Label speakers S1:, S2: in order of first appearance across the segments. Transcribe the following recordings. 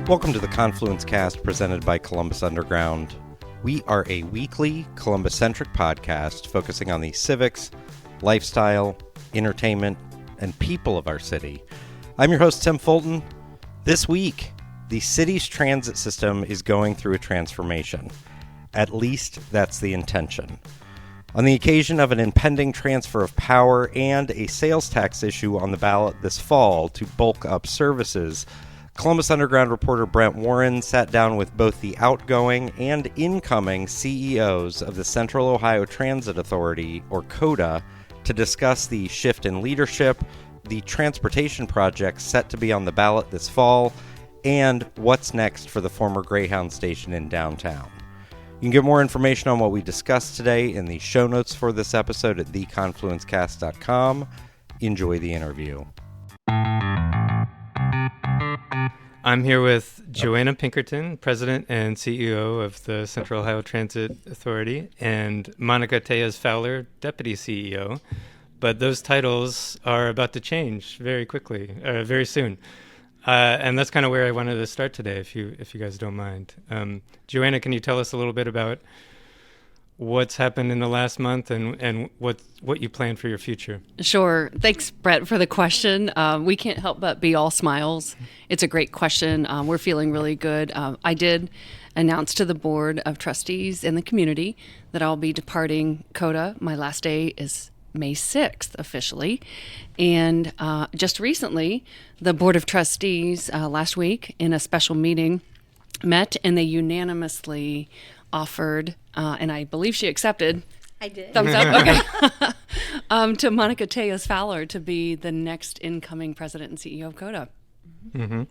S1: Welcome to the Confluence cast presented by Columbus Underground. We are a weekly Columbus-centric podcast focusing on the civics, lifestyle, entertainment, and people of our city. I'm your host, Tim Fulton. This week, the city's transit system is going through a transformation. At least that's the intention. On the occasion of an impending transfer of power and a sales tax issue on the ballot this fall to bulk up services, Columbus Underground reporter Brent Warren sat down with both the outgoing and incoming CEOs of the Central Ohio Transit Authority, or COTA, to discuss the shift in leadership, the transportation projects set to be on the ballot this fall, and what's next for the former Greyhound station in downtown. You can get more information on what we discussed today in the show notes for this episode at theconfluencecast.com. Enjoy the interview.
S2: I'm here with Joanna Pinkerton, President and CEO of the Central Ohio Transit Authority, and Monica Tejas-Fowler, Deputy CEO. But those titles are about to change very quickly, very soon. And that's kind of where I wanted to start today, if you guys don't mind. Joanna, can you tell us a little bit about what's happened in the last month and what you plan for your future?
S3: Sure. Thanks, Brett, for the question. We can't help but be all smiles. It's a great question. We're feeling really good. I did announce to the Board of Trustees and the community that I'll be departing COTA. My last day is May 6th officially. And just recently, the Board of Trustees last week in a special meeting met, and they unanimously offered, and I believe she accepted.
S4: I did.
S3: Thumbs up. Okay. To Monica Tejas-Fowler to be the next incoming president and CEO of COTA.
S2: Mm-hmm.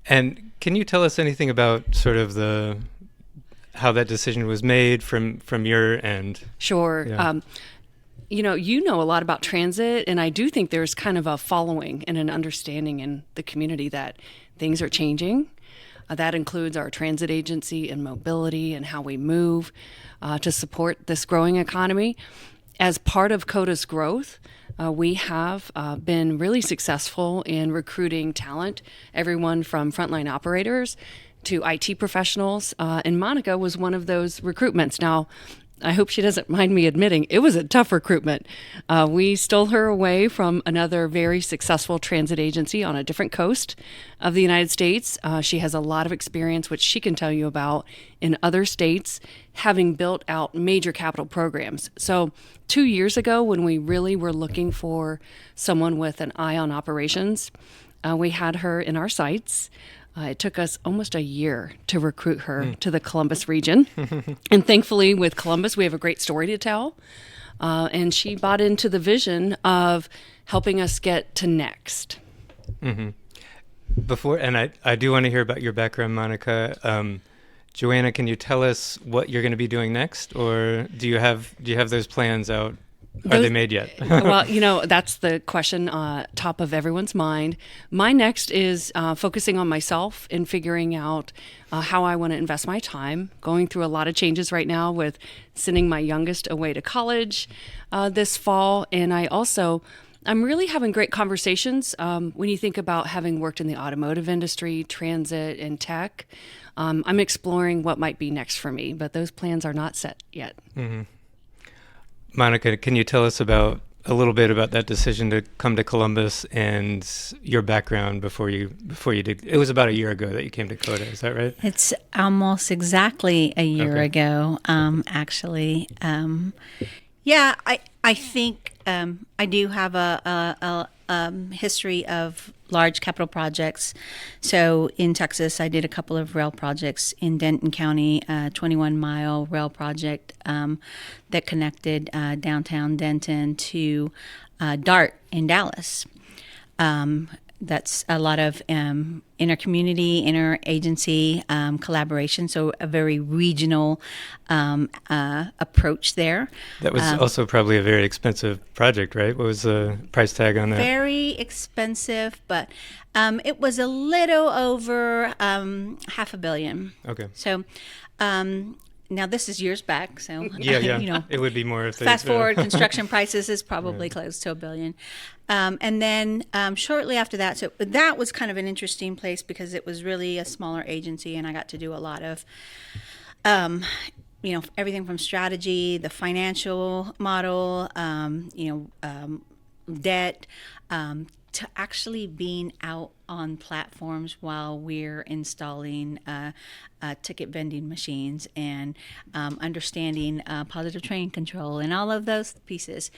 S2: And can you tell us anything about sort of how that decision was made from your end?
S3: Sure. Yeah. You know a lot about transit, and I do think there's kind of a following and an understanding in the community that things are changing. That includes our transit agency and mobility and how we move to support this growing economy. As part of COTA's growth, we have been really successful in recruiting talent, everyone from frontline operators to IT professionals, and Monica was one of those recruitments. Now, I hope she doesn't mind me admitting it was a tough recruitment. We stole her away from another very successful transit agency on a different coast of the United States. She has a lot of experience, which she can tell you about, in other states, having built out major capital programs. So 2 years ago, when we really were looking for someone with an eye on operations, we had her in our sights. It took us almost a year to recruit her to the Columbus region. And thankfully, with Columbus, we have a great story to tell. And she bought into the vision of helping us get to next.
S2: Mm-hmm. I do want to hear about your background, Monica. Joanna, can you tell us what you're going to be doing next? Or do you have those plans out? Are they made yet?
S3: Well, that's the question top of everyone's mind. My next is focusing on myself and figuring out how I want to invest my time, going through a lot of changes right now with sending my youngest away to college this fall. And I'm really having great conversations when you think about having worked in the automotive industry, transit, and tech. I'm exploring what might be next for me, but those plans are not set yet.
S2: Mm-hmm. Monica, can you tell us a little bit about that decision to come to Columbus and your background before you did? It was about a year ago that you came to COTA. Is that right?
S4: It's almost exactly a year ago, actually. Yeah, I think I do have a history of large capital projects. So in Texas, I did a couple of rail projects in Denton County, a 21-mile rail project that connected downtown Denton to DART in Dallas. That's a lot of inter-community, inter-agency collaboration, so a very regional approach there.
S2: That was also probably a very expensive project, right? What was the price tag on that?
S4: Very expensive, but it was a little over $500 million.
S2: Okay.
S4: So now this is years back, so
S2: Yeah. It would be more if
S4: fast forward, construction prices is probably close to $1 billion. And then shortly after that, so that was kind of an interesting place because it was really a smaller agency, and I got to do a lot of, everything from strategy, the financial model, debt, to actually being out on platforms while we're installing ticket vending machines and understanding positive train control and all of those pieces.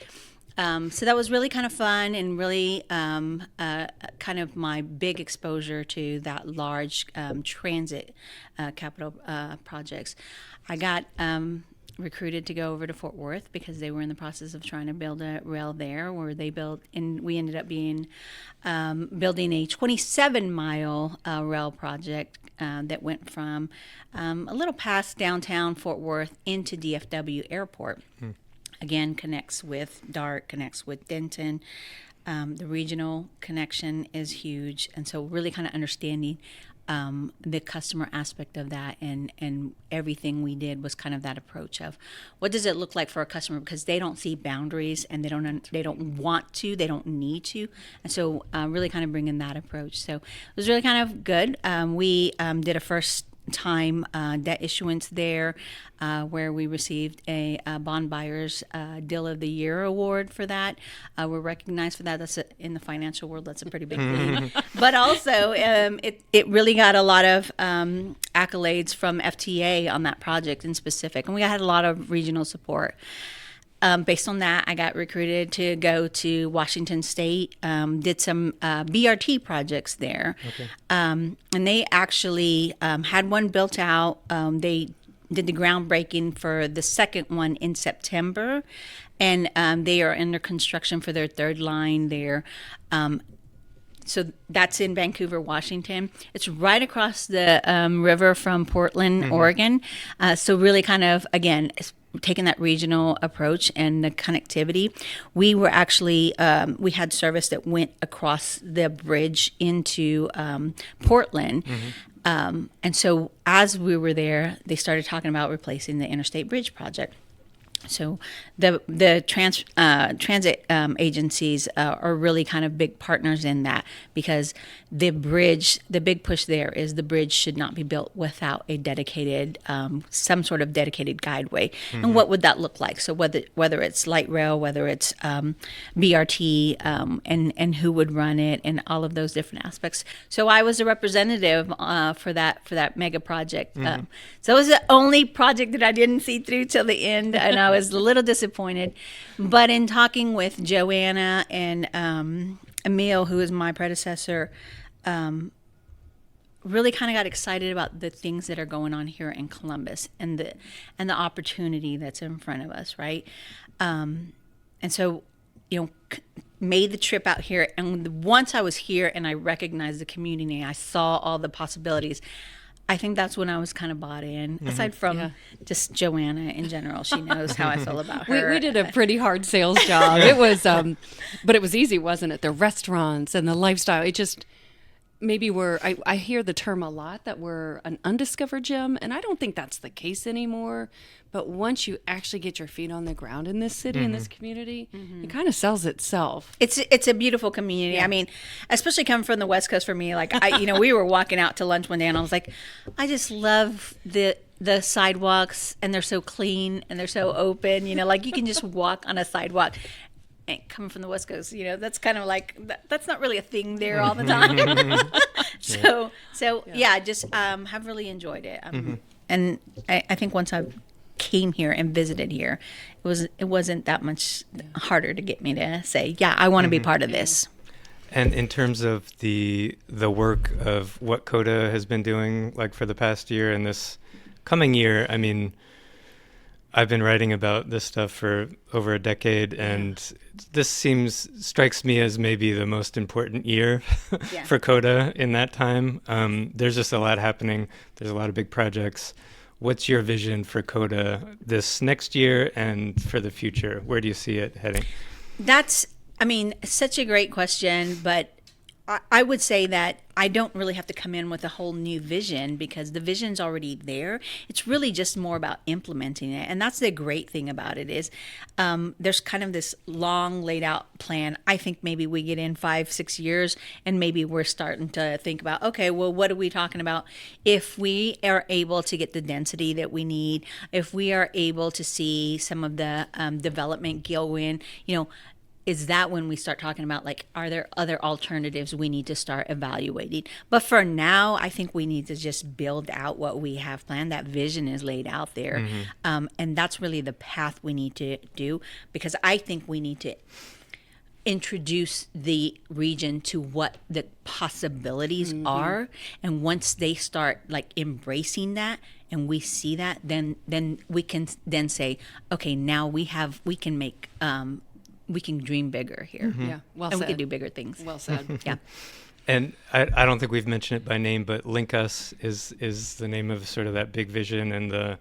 S4: So that was really kind of fun and really kind of my big exposure to that large transit capital projects. I got recruited to go over to Fort Worth because they were in the process of trying to build a rail there, where they built, and we ended up being building a 27-mile rail project that went from a little past downtown Fort Worth into DFW Airport. Again, connects with DART, connects with Denton. The regional connection is huge, and so really kind of understanding the customer aspect of that, and everything we did was kind of that approach of what does it look like for a customer, because they don't see boundaries and they don't want to, they don't need to, and so really kind of bringing that approach. So it was really kind of good. We did a first time debt issuance there, where we received a bond buyers deal of the year award for that. We're recognized for that. That's in the financial world, that's a pretty big thing. But also it really got a lot of accolades from FTA on that project in specific, and we had a lot of regional support. Based on that, I got recruited to go to Washington State, did some BRT projects there. Okay. And they actually had one built out. They did the groundbreaking for the second one in September, and they are under construction for their third line there. So that's in Vancouver, Washington. It's right across the river from Portland, Oregon. So really kind of, again, taking that regional approach and the connectivity. We were actually, we had service that went across the bridge into Portland. And so as we were there, they started talking about replacing the Interstate Bridge project. So the transit agencies are really kind of big partners in that, because the big push there is the bridge should not be built without a dedicated, some sort of dedicated guideway. And what would that look like? So whether it's light rail, whether it's BRT, and who would run it, and all of those different aspects. So I was a representative for that mega project. So it was the only project that I didn't see through till the end, and I was a little disappointed. But in talking with Joanna and Emil, who is my predecessor, really kind of got excited about the things that are going on here in Columbus and the opportunity that's in front of us, right? And so, made the trip out here. And once I was here and I recognized the community, I saw all the possibilities. I think that's when I was kind of bought in, aside from just Joanna in general. She knows how I feel about her.
S3: We did a pretty hard sales job. It was, but it was easy, wasn't it? The restaurants and the lifestyle. It just, maybe I hear the term a lot that we're an undiscovered gem, and I don't think that's the case anymore. But once you actually get your feet on the ground in this city, in this community, it kind of sells itself.
S4: It's a beautiful community. Yeah. I mean, especially coming from the West Coast for me, like we were walking out to lunch one day and I was like, I just love the sidewalks, and they're so clean and they're so open, like you can just walk on a sidewalk. And coming from the West Coast, that's kind of like, that's not really a thing there all the time. So just have really enjoyed it. And I think once I came here and visited here, it wasn't that much harder to get me to say, I want to be part of this.
S2: And in terms of the work of what COTA has been doing, like for the past year and this coming year, I mean, I've been writing about this stuff for over a decade, and this strikes me as maybe the most important year for COTA in that time. There's just a lot happening. There's a lot of big projects. What's your vision for COTA this next year and for the future? Where do you see it heading?
S4: That's, such a great question, but I would say that I don't really have to come in with a whole new vision because the vision's already there. It's really just more about implementing it. And that's the great thing about it is there's kind of this long laid out plan. I think maybe we get in 5-6 years and maybe we're starting to think about, okay, well, what are we talking about? If we are able to get the density that we need, if we are able to see some of the development go in, is that when we start talking about, like, are there other alternatives we need to start evaluating? But for now, I think we need to just build out what we have planned. That vision is laid out there. And that's really the path we need to do, because I think we need to introduce the region to what the possibilities are. And once they start, like, embracing that, and we see that, then we can then say, okay, now we can make we can dream bigger here.
S3: Yeah, well
S4: and
S3: said.
S4: we can do bigger things.
S3: Well said.
S4: Yeah.
S2: And I don't think we've mentioned it by name, but Link Us is the name of sort of that big vision, and the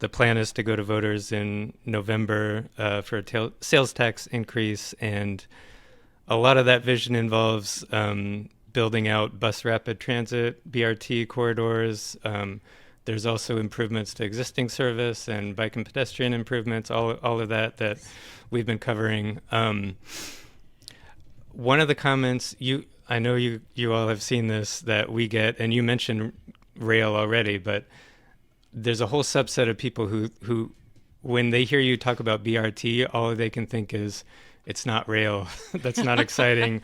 S2: plan is to go to voters in November for a sales tax increase, and a lot of that vision involves building out bus rapid transit, BRT corridors. There's also improvements to existing service and bike and pedestrian improvements, all of that we've been covering. One of the comments, I know you all have seen this, that we get, and you mentioned rail already, but there's a whole subset of people who when they hear you talk about BRT, all they can think is, it's not rail. That's not exciting.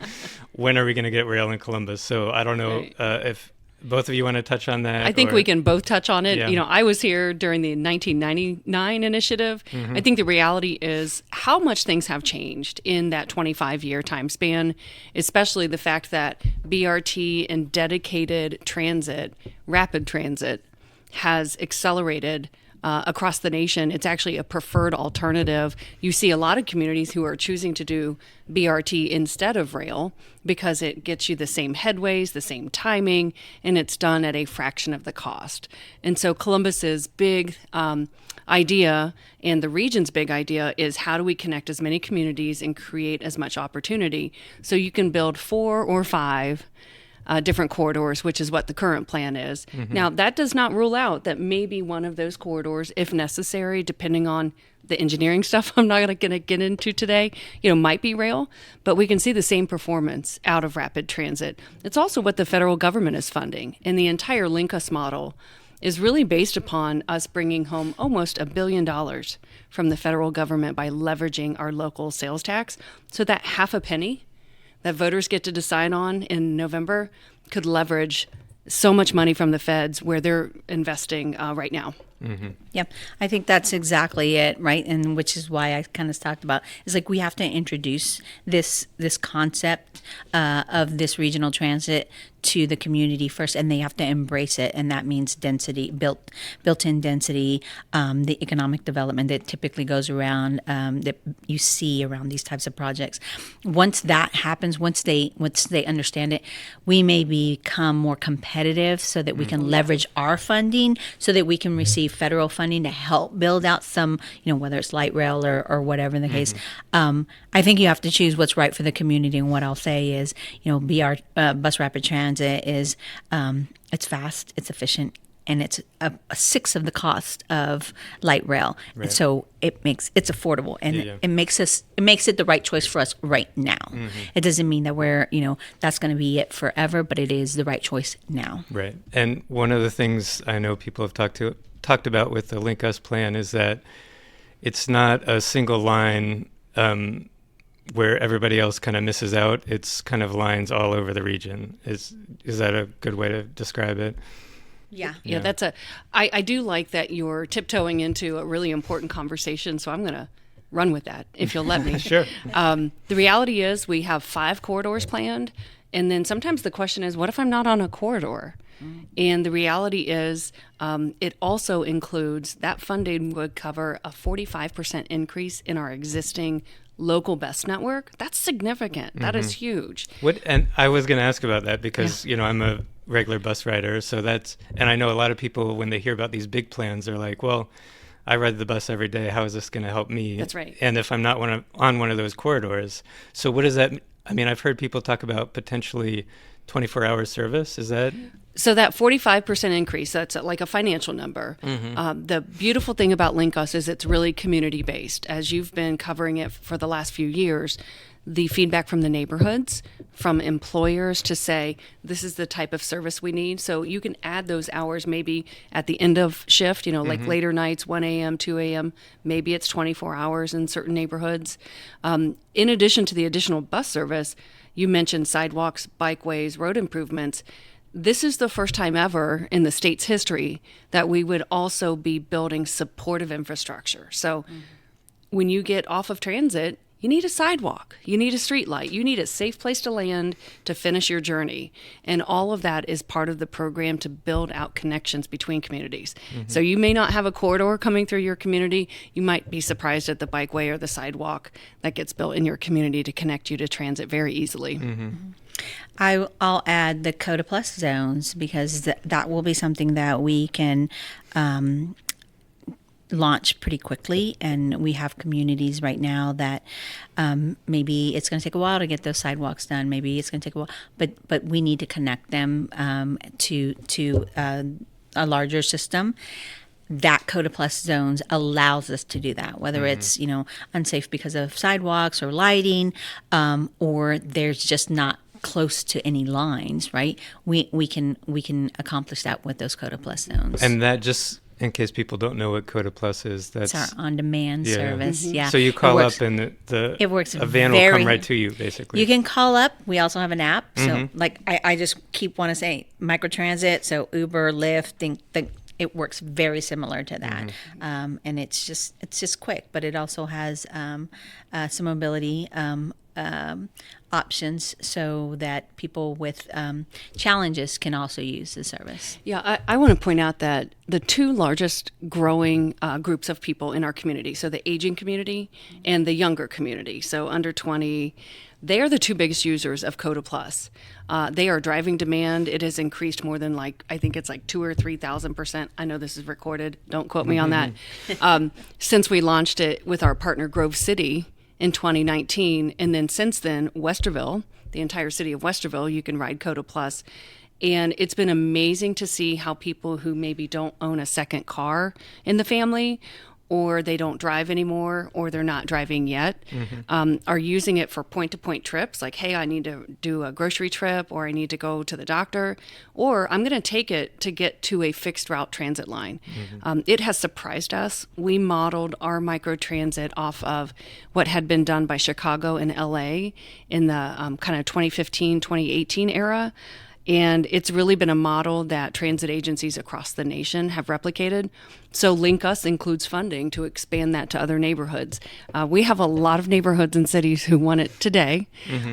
S2: When are we going to get rail in Columbus? So I don't know if both of you want to touch on that.
S3: I think we can both touch on it.
S2: Yeah.
S3: I was here during the 1999 initiative. I think the reality is how much things have changed in that 25-year time span, especially the fact that BRT and dedicated transit, rapid transit, has accelerated across the nation. It's actually a preferred alternative. You see a lot of communities who are choosing to do BRT instead of rail because it gets you the same headways, the same timing, and it's done at a fraction of the cost. And so Columbus's big idea and the region's big idea is, how do we connect as many communities and create as much opportunity so you can build 4 or 5 different corridors, which is what the current plan is. Now, that does not rule out that maybe one of those corridors, if necessary, depending on the engineering stuff I'm not going to get into today, might be rail, but we can see the same performance out of rapid transit. It's also what the federal government is funding, and the entire Link Us model is really based upon us bringing home almost $1 billion from the federal government by leveraging our local sales tax. So that half a penny that voters get to decide on in November could leverage so much money from the feds where they're investing right now.
S4: Yeah, I think that's exactly it, right? And which is why I kind of talked about, is like we have to introduce this concept of this regional transit to the community first, and they have to embrace it, and that means density, built-in density, the economic development that typically goes around, that you see around these types of projects. Once that happens, once they understand it, we may become more competitive so that we can leverage our funding, so that we can receive federal funding to help build out some, whether it's light rail or whatever in the case. I think you have to choose what's right for the community, and what I'll say is, bus rapid transit is it's fast, it's efficient, and it's a sixth of the cost of light rail.
S2: Right.
S4: And so it's affordable, and it makes it the right choice for us right now. It doesn't mean that we're that's going to be it forever, but it is the right choice now.
S2: Right. And one of the things I know people have talked about with the Link Us plan is that it's not a single line where everybody else kind of misses out. It's kind of lines all over the region. Is that a good way to describe it?
S3: Yeah, that's I do like that you're tiptoeing into a really important conversation, so I'm going to run with that, if you'll let me.
S2: Sure.
S3: The reality is we have 5 corridors planned, and then sometimes the question is, what if I'm not on a corridor? And the reality is it also includes, that funding would cover a 45% increase in our existing local bus network. That's significant. That is huge.
S2: And I was going to ask about that because, I'm a regular bus rider. So and I know a lot of people, when they hear about these big plans, they're like, well, I ride the bus every day. How is this going to help me?
S3: That's right.
S2: And if I'm not on one of those corridors. So what does that, I mean, I've heard people talk about potentially 24-hour service. Is that?
S3: So that 45% increase, that's like a financial number. The beautiful thing about LinkUs is it's really community-based. As you've been covering it for the last few years, the feedback from the neighborhoods, from employers to say, this is the type of service we need. So you can add those hours maybe at the end of shift, like later nights, 1 a.m., 2 a.m., maybe it's 24 hours in certain neighborhoods. In addition to the additional bus service, you mentioned sidewalks, bikeways, road improvements. This is the first time ever in the state's history that we would also be building supportive infrastructure. So when you get off of transit, you need a sidewalk, you need a street light, you need a safe place to land to finish your journey. And all of that is part of the program to build out connections between communities. So you may not have a corridor coming through your community. You might be surprised at the bikeway or the sidewalk that gets built in your community to connect you to transit very easily.
S4: I'll add the COTA Plus zones, because that will be something that we can launch pretty quickly. And we have communities right now that maybe it's going to take a while to get those sidewalks done. Maybe it's going to take a while, but we need to connect them to a larger system. That COTA Plus zones allows us to do that, whether it's, unsafe because of sidewalks or lighting, or there's just not close to any lines, right? We can accomplish that with those COTA Plus zones.
S2: And that, just in case people don't know what COTA Plus is, that's
S4: our on-demand service. Yeah.
S2: So you call up and
S4: it works.
S2: A van will come right to you, basically.
S4: You can call up. We also have an app. So I just want to say microtransit. So Uber, Lyft, it works very similar to that. And it's just quick, but it also has some mobility options so that people with challenges can also use the service.
S3: Yeah, I want to point out that the two largest growing groups of people in our community, so the aging community and the younger community, so under 20, they are the two biggest users of COTA Plus. They are driving demand. It has increased more than I think it's 2,000 or 3,000%. I know this is recorded. Don't quote me on that. Since we launched it with our partner Grove City in 2019. And then since then, Westerville, the entire city of Westerville, you can ride COTA Plus. And it's been amazing to see how people who maybe don't own a second car in the family, or they don't drive anymore, or they're not driving yet, are using it for point-to-point trips. Like, hey, I need to do a grocery trip, or I need to go to the doctor, or I'm going to take it to get to a fixed route transit line. It has surprised us. We modeled our microtransit off of what had been done by Chicago and LA in the kind of 2015, 2018 era. And it's really been a model that transit agencies across the nation have replicated. So LinkUs includes funding to expand that to other neighborhoods. We have a lot of neighborhoods and cities who want it today.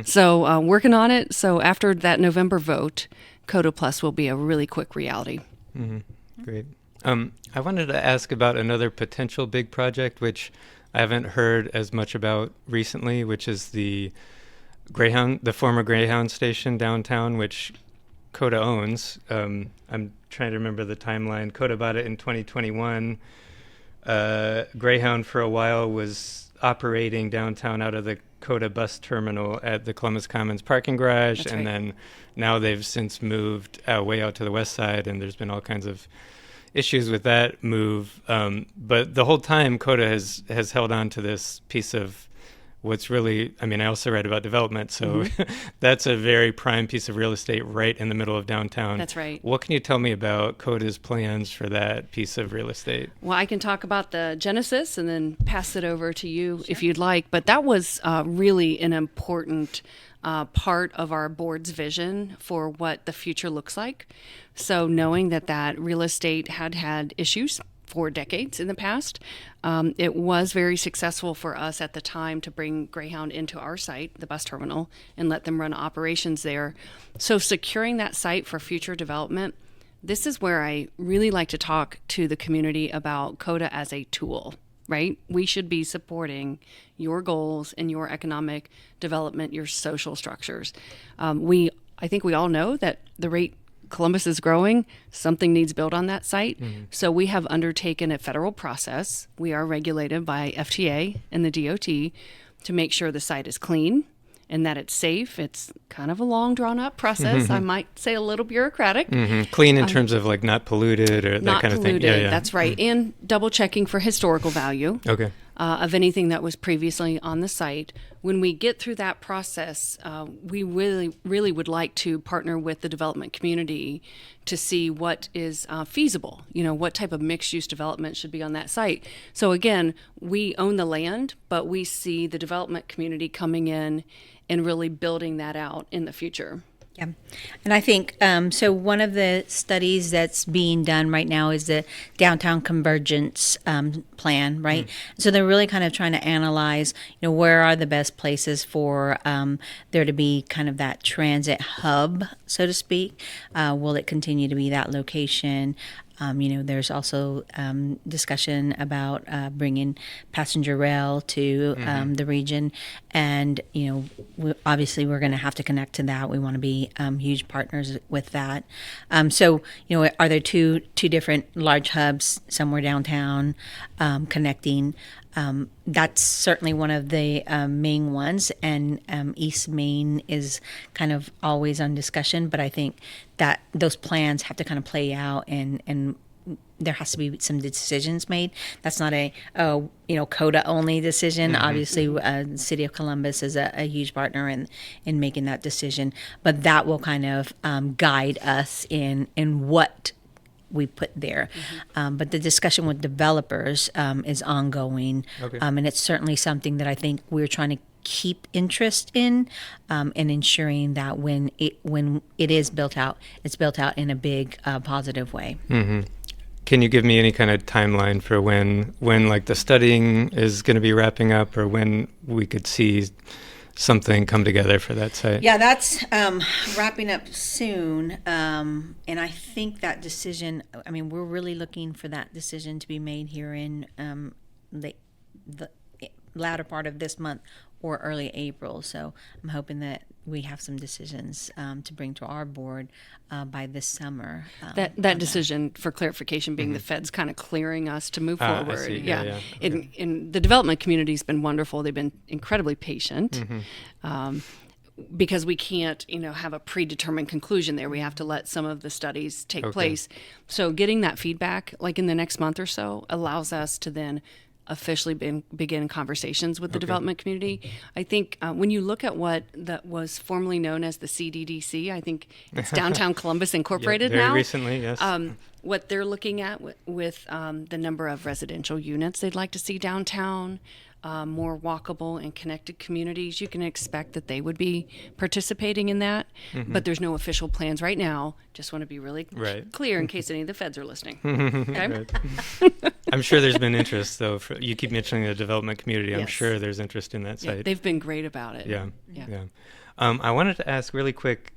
S3: So working on it. So after that November vote, COTA Plus will be a really quick reality.
S2: Great. I wanted to ask about another potential big project, which I haven't heard as much about recently, which is the Greyhound, the former Greyhound station downtown, which COTA owns. I'm trying to remember the timeline. COTA bought it in 2021. Greyhound for a while was operating downtown out of the COTA bus terminal at the Columbus Commons parking garage.
S3: That's
S2: and
S3: right.
S2: Then now they've since moved way out to the west side, and there's been all kinds of issues with that move. But the whole time COTA has held on to this piece of what's really, I also write about development, so that's a very prime piece of real estate right in the middle of downtown.
S3: That's right.
S2: What can you tell me about COTA's plans for that piece of real estate?
S3: Well, I can talk about the genesis and then pass it over to you if you'd like. But that was really an important part of our board's vision for what the future looks like. So knowing that real estate had issues for decades in the past. It was very successful for us at the time to bring Greyhound into our site, the bus terminal, and let them run operations there. So securing that site for future development, this is where I really like to talk to the community about COTA as a tool, right? We should be supporting your goals and your economic development, your social structures. I think we all know that the rate Columbus is growing, something needs built on that site. So we have undertaken a federal process. We are regulated by FTA and the DOT to make sure the site is clean, and that it's safe. It's kind of a long, drawn-out process. I might say a little bureaucratic.
S2: Clean in terms of like not polluted or that kind of thing.
S3: Yeah. That's right. And double-checking for historical value.
S2: Okay.
S3: Of anything that was previously on the site. When we get through that process, we really would like to partner with the development community to see what is feasible, what type of mixed-use development should be on that site. So again, we own the land, but we see the development community coming in and really building that out in the future.
S4: Yeah. And I think, so one of the studies that's being done right now is the downtown convergence plan, right? So they're really kind of trying to analyze, where are the best places for there to be kind of that transit hub, so to speak. Will it continue to be that location? There's also discussion about bringing passenger rail to the region. And, obviously we're going to have to connect to that. We want to be huge partners with that. So, are there two different large hubs somewhere downtown connecting? That's certainly one of the main ones, and East Main is kind of always on discussion, but I think that those plans have to kind of play out, and there has to be some decisions made. That's not a COTA only decision. Obviously, the City of Columbus is a huge partner in making that decision, but that will kind of guide us in what we put there. But the discussion with developers is ongoing.
S2: Okay.
S4: And it's certainly something that I think we're trying to keep interest in, and ensuring that when it is built out, it's built out in a big positive way.
S2: Can you give me any kind of timeline for when like the studying is going to be wrapping up, or when we could see something come together for that site?
S4: Yeah, that's wrapping up soon. And I think that decision, we're really looking for that decision to be made here in the latter part of this month or early April. So I'm hoping that we have some decisions to bring to our board by this summer.
S3: That decision, for clarification, being the feds kind of clearing us to move forward.
S2: I see.
S3: Yeah.
S2: Okay.
S3: And the development community's been wonderful. They've been incredibly patient. Because we can't, have a predetermined conclusion there. We have to let some of the studies take place. So getting that feedback, like in the next month or so, allows us to then officially begin conversations with the development community. I think when you look at what that was formerly known as the CDDC, I think it's Downtown Columbus Incorporated
S2: very
S3: now.
S2: Recently, yes.
S3: What they're looking at with the number of residential units they'd like to see downtown, more walkable and connected communities, you can expect that they would be participating in that. But there's no official plans right now. Just want to be really clear in case any of the feds are listening. Okay?
S2: I'm sure there's been interest, though. You keep mentioning the development community. I'm
S3: Yes.
S2: sure there's interest in that site.
S3: They've been great about it.
S2: Yeah. I wanted to ask really quick,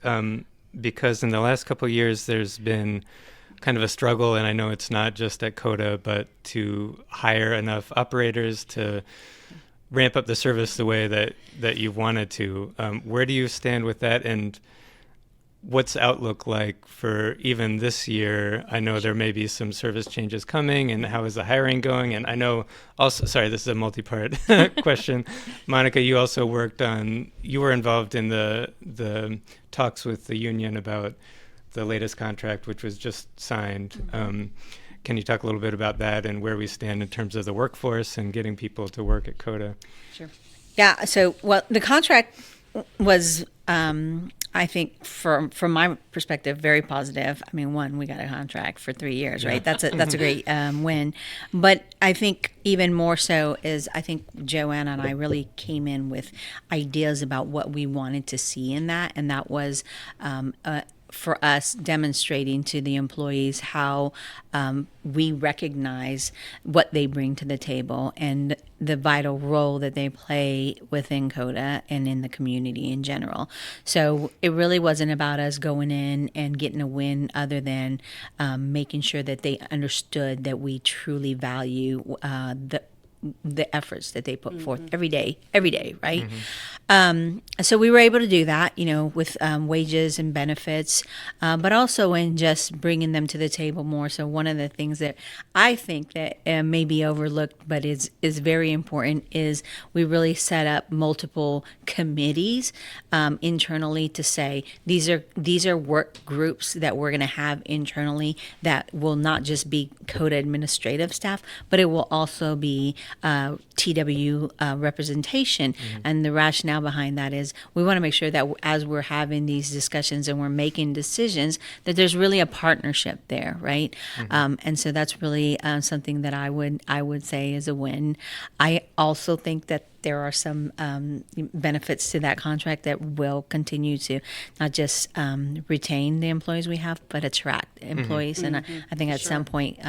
S2: because in the last couple of years, there's been kind of a struggle, and I know it's not just at COTA, but to hire enough operators to ramp up the service the way that you've wanted to. Where do you stand with that, and what's outlook like for even this year? I know there may be some service changes coming, and how is the hiring going? And I know also, sorry, this is a multi-part question. Monica, you also you were involved in the talks with the union about the latest contract, which was just signed. Can you talk a little bit about that and where we stand in terms of the workforce and getting people to work at COTA?
S4: Sure. Yeah. So, the contract was, I think, from my perspective, very positive. One, we got a contract for 3 years, right? That's a great win. But I think even more so is I think Joanna and I really came in with ideas about what we wanted to see in that, and that was for us demonstrating to the employees how we recognize what they bring to the table and the vital role that they play within COTA and in the community in general. So it really wasn't about us going in and getting a win, other than making sure that they understood that we truly value the efforts that they put forth every day, right? So we were able to do that, with wages and benefits, but also in just bringing them to the table more. So one of the things that I think that may be overlooked, but is very important, is we really set up multiple committees internally to say these are work groups that we're going to have internally that will not just be COTA administrative staff, but it will also be TW representation. And the rationale behind that is we want to make sure that as we're having these discussions and we're making decisions, that there's really a partnership there, right? And so that's really something that I would say is a win. I also think that there are some benefits to that contract that will continue to not just retain the employees we have, but attract employees. And I think at some point,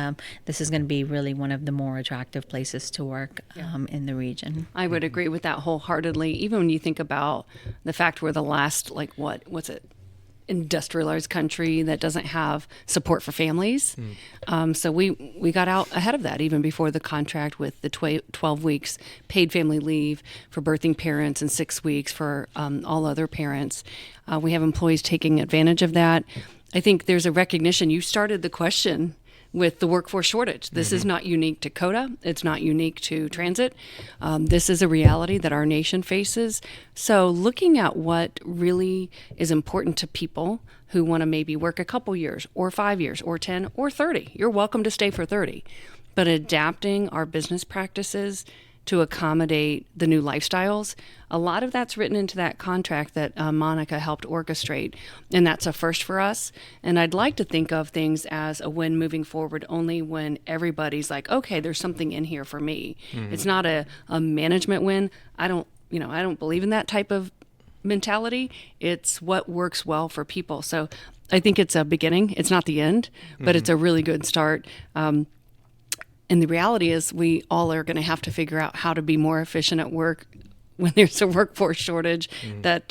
S4: this is going to be really one of the more attractive places to work in the region.
S3: I would agree with that wholeheartedly. Even when you think about the fact we're the last, industrialized country that doesn't have support for families. So we got out ahead of that even before the contract with the 12 weeks paid family leave for birthing parents and 6 weeks for all other parents. We have employees taking advantage of that. I think there's a recognition. You started the question with the workforce shortage. This is not unique to COTA. It's not unique to transit. This is a reality that our nation faces. So looking at what really is important to people who want to maybe work a couple years or 5 years or 10 or 30, you're welcome to stay for 30, but adapting our business practices to accommodate the new lifestyles. A lot of that's written into that contract that Monica helped orchestrate, and that's a first for us. And I'd like to think of things as a win moving forward only when everybody's like, okay, there's something in here for me. It's not a management win. I don't believe in that type of mentality. It's what works well for people. So I think it's a beginning. It's not the end, but it's a really good start. And the reality is we all are going to have to figure out how to be more efficient at work when there's a workforce shortage that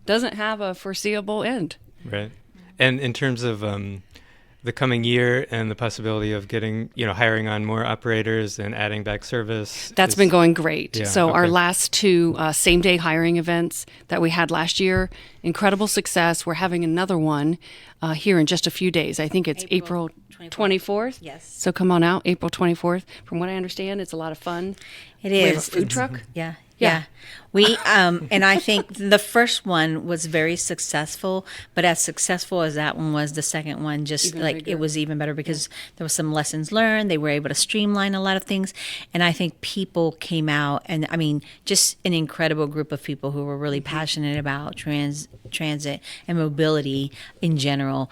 S3: doesn't have a foreseeable end.
S2: Right. And in terms of the coming year and the possibility of getting, hiring on more operators and adding back service.
S3: That's been going great.
S2: Yeah,
S3: so
S2: okay.
S3: Our last two same-day hiring events that we had last year, incredible success. We're having another one here in just a few days. I think it's April 24th.
S4: Yes.
S3: So come on out, April 24th. From what I understand, it's a lot of fun.
S4: It
S3: We have a
S4: is.
S3: food truck.
S4: Yeah. We and I think the first one was very successful, but as successful as that one was, the second one just
S3: Even
S4: like
S3: bigger.
S4: it was even better because there was some lessons learned. They were able to streamline a lot of things, and I think people came out, and I mean, just an incredible group of people who were really passionate about transit and mobility in general.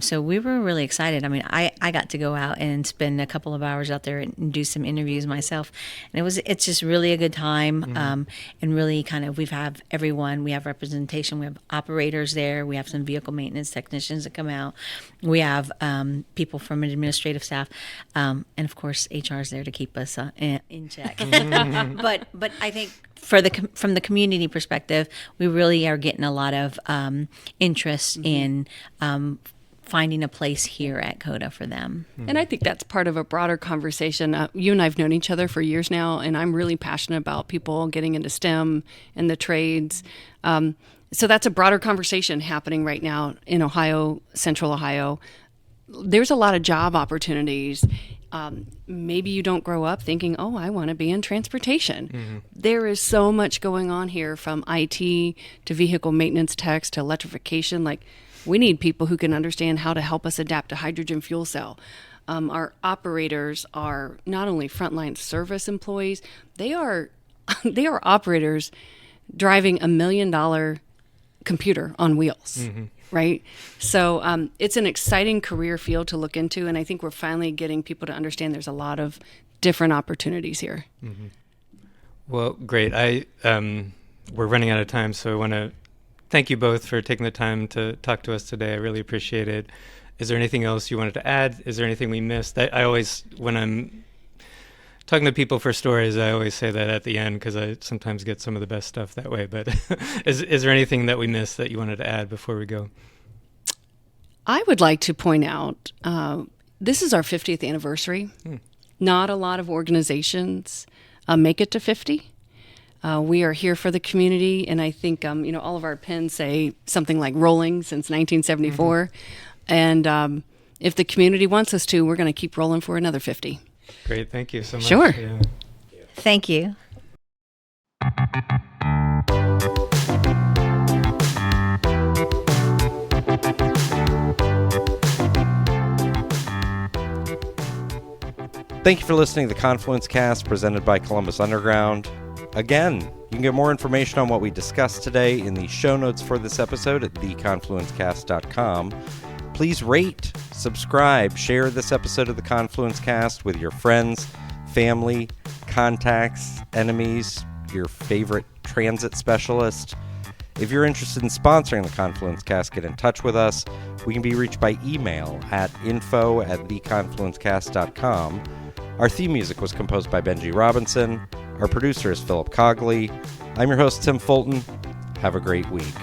S4: So we were really excited. I mean, I got to go out and spend a couple of hours out there and do some interviews myself, and it's just really a good time. And really kind of we have representation. We have operators there. We have some vehicle maintenance technicians that come out. We have people from administrative staff, and of course HR is there to keep us in check. But I think from the community perspective, we really are getting a lot of interest in finding a place here at COTA for them.
S3: And I think that's part of a broader conversation. You and I have known each other for years now, and I'm really passionate about people getting into STEM and the trades. So that's a broader conversation happening right now in Ohio, Central Ohio. There's a lot of job opportunities. Maybe you don't grow up thinking, oh, I want to be in transportation. There is so much going on here, from IT to vehicle maintenance techs to electrification. Like, we need people who can understand how to help us adapt to hydrogen fuel cell. Our operators are not only frontline service employees, they are operators driving $1 million computer on wheels, right? So it's an exciting career field to look into, and I think we're finally getting people to understand there's a lot of different opportunities here.
S2: Well, great. We're running out of time, so I want to thank you both for taking the time to talk to us today. I really appreciate it. Is there anything else you wanted to add? Is there anything we missed? I always, when I'm talking to people for stories, I always say that at the end because I sometimes get some of the best stuff that way. But is there anything that we missed that you wanted to add before we go?
S3: I would like to point out, this is our 50th anniversary. Not a lot of organizations make it to 50. We are here for the community, and I think all of our pins say something like rolling since 1974. And if the community wants us to, we're going to keep rolling for another 50.
S2: Great, thank you so much.
S3: Sure.
S4: Thank you.
S1: Thank you for listening to the Confluence Cast presented by Columbus Underground. Again, you can get more information on what we discussed today in the show notes for this episode at theconfluencecast.com. Please rate, subscribe, share this episode of the Confluence Cast with your friends, family, contacts, enemies, your favorite transit specialist. If you're interested in sponsoring the Confluence Cast, get in touch with us. We can be reached by email at info@theconfluencecast.com. Our theme music was composed by Benji Robinson. Our producer is Philip Cogley. I'm your host, Tim Fulton. Have a great week.